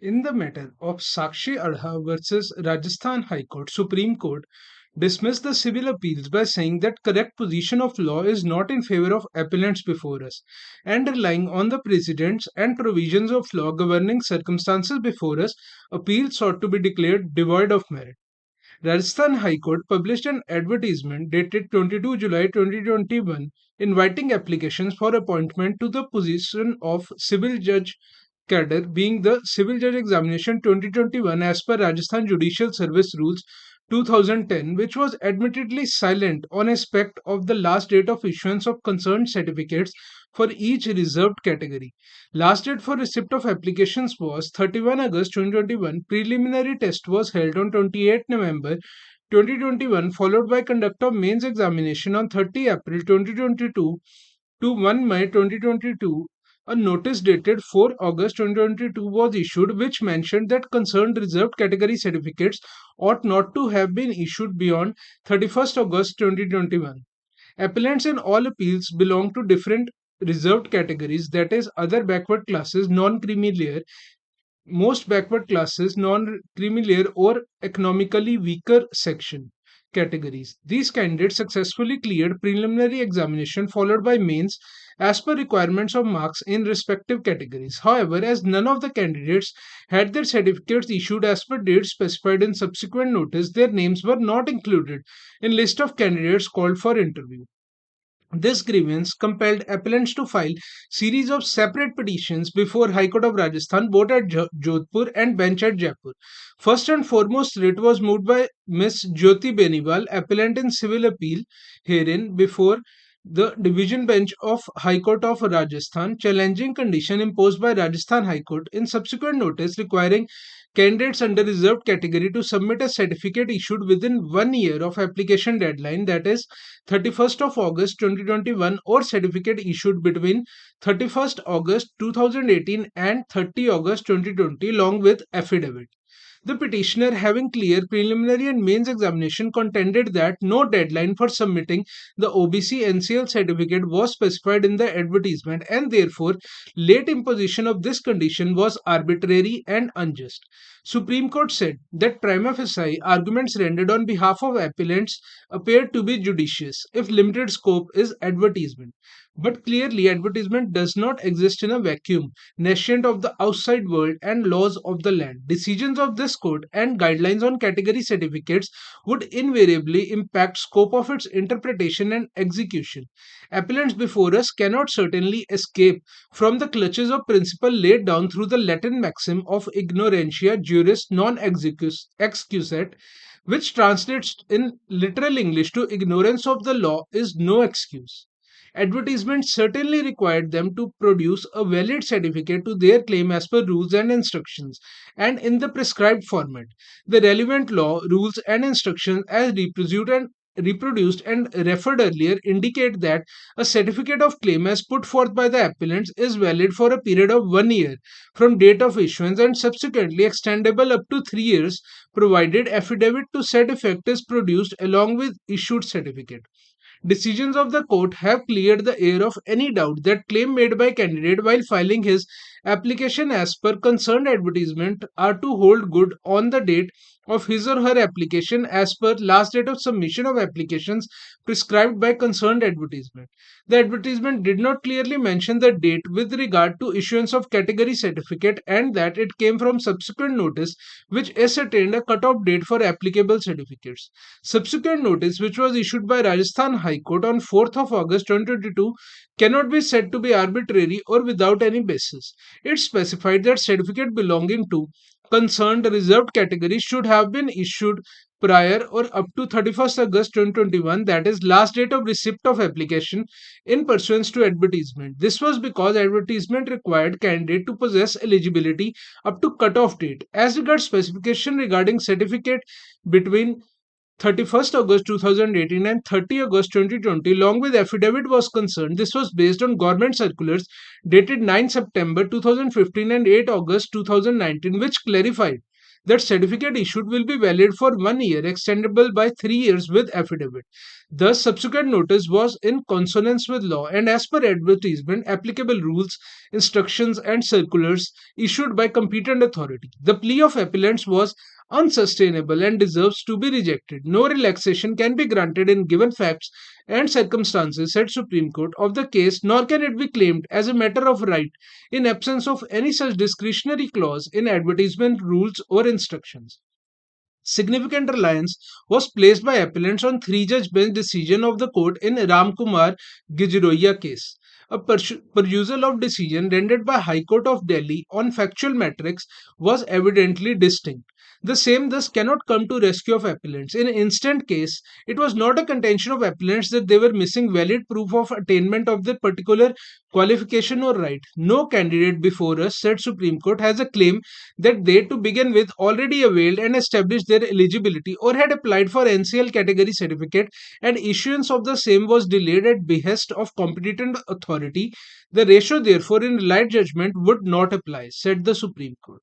In the matter of SAKSHI ARHA versus Rajasthan High Court, Supreme Court dismissed the civil appeals by saying that correct position of law is not in favor of appellants before us, and relying on the precedents and provisions of law governing circumstances before us, appeals sought to be declared devoid of merit. Rajasthan High Court published an advertisement dated 22 July 2021 inviting applications for appointment to the position of civil judge cadre, being the Civil Judge Examination 2021 as per Rajasthan Judicial Service Rules 2010, which was admittedly silent on aspect of the last date of issuance of concerned certificates for each reserved category. Last date for receipt of applications was 31 August 2021. Preliminary test was held on 28 November 2021, followed by conduct of mains examination on 30 April 2022 to 1 May 2022. A notice dated 4 August 2022 was issued which mentioned that concerned reserved category certificates ought not to have been issued beyond 31st August 2021. Appellants in all appeals belong to different reserved categories, that is, other backward classes, non creamy layer, most backward classes, non creamy layer, or economically weaker section categories. These candidates successfully cleared preliminary examination followed by mains as per requirements of marks in respective categories. However, as none of the candidates had their certificates issued as per dates specified in subsequent notice, their names were not included in list of candidates called for interview. This grievance compelled appellants to file series of separate petitions before High Court of Rajasthan, both at Jodhpur and bench at Jaipur. First and foremost, writ was moved by Miss Jyoti Beniwal, appellant in civil appeal, herein before the division bench of High Court of Rajasthan, challenging condition imposed by Rajasthan High Court in subsequent notice requiring candidates under reserved category to submit a certificate issued within 1 year of application deadline, that is 31st of August 2021, or certificate issued between 31st August 2018 and 30 August 2020 along with affidavit. The petitioner, having cleared preliminary and mains examination, contended that no deadline for submitting the OBC NCL certificate was specified in the advertisement, and therefore late imposition of this condition was arbitrary and unjust. Supreme Court said that prima facie arguments rendered on behalf of appellants appeared to be judicious if limited scope is advertisement. But clearly, advertisement does not exist in a vacuum, nescient of the outside world and laws of the land. Decisions of this court and guidelines on category certificates would invariably impact scope of its interpretation and execution. Appellants before us cannot certainly escape from the clutches of principle laid down through the Latin maxim of ignorantia, juris non excusat, which translates in literal English to ignorance of the law is no excuse. Advertisements certainly required them to produce a valid certificate to their claim as per rules and instructions and in the prescribed format. The relevant law, rules, and instructions as reproduced and referred earlier indicate that a certificate of claim as put forth by the appellants is valid for a period of 1 year from date of issuance and subsequently extendable up to 3 years provided affidavit to said effect is produced along with issued certificate. Decisions of the court have cleared the air of any doubt that claim made by candidate while filing his application as per concerned advertisement are to hold good on the date of his or her application as per last date of submission of applications prescribed by concerned advertisement. The advertisement did not clearly mention the date with regard to issuance of category certificate and that it came from subsequent notice which ascertained a cut-off date for applicable certificates. Subsequent notice, which was issued by Rajasthan High Court on 4th of August 2022, cannot be said to be arbitrary or without any basis. It specified that certificate belonging to concerned reserved category should have been issued prior or up to 31st August 2021, that is last date of receipt of application in pursuance to advertisement. This was because advertisement required candidate to possess eligibility up to cutoff date. As regards specification regarding certificate between 31st August 2018 and 30 August 2020 along with affidavit was concerned, this was based on government circulars dated 9 September 2015 and 8 August 2019 which clarified That certificate issued will be valid for 1 year, extendable by 3 years with affidavit. Thus, subsequent notice was in consonance with law and as per advertisement, applicable rules, instructions, and circulars issued by competent authority. The plea of appellants was unsustainable and deserves to be rejected. No relaxation can be granted in given facts and circumstances, said Supreme Court, of the case, nor can it be claimed as a matter of right in absence of any such discretionary clause in advertisement rules or instructions. Significant reliance was placed by appellants on three-judge bench decision of the court in Ramkumar Gijroia case. A perusal of decision rendered by High Court of Delhi on factual metrics was evidently distinct. The same thus cannot come to rescue of appellants. In instant case, it was not a contention of appellants that they were missing valid proof of attainment of their particular qualification or right. No candidate before us, said Supreme Court, has a claim that they to begin with already availed and established their eligibility or had applied for NCL category certificate and issuance of the same was delayed at behest of competent authority. The ratio therefore in light judgment would not apply, said the Supreme Court.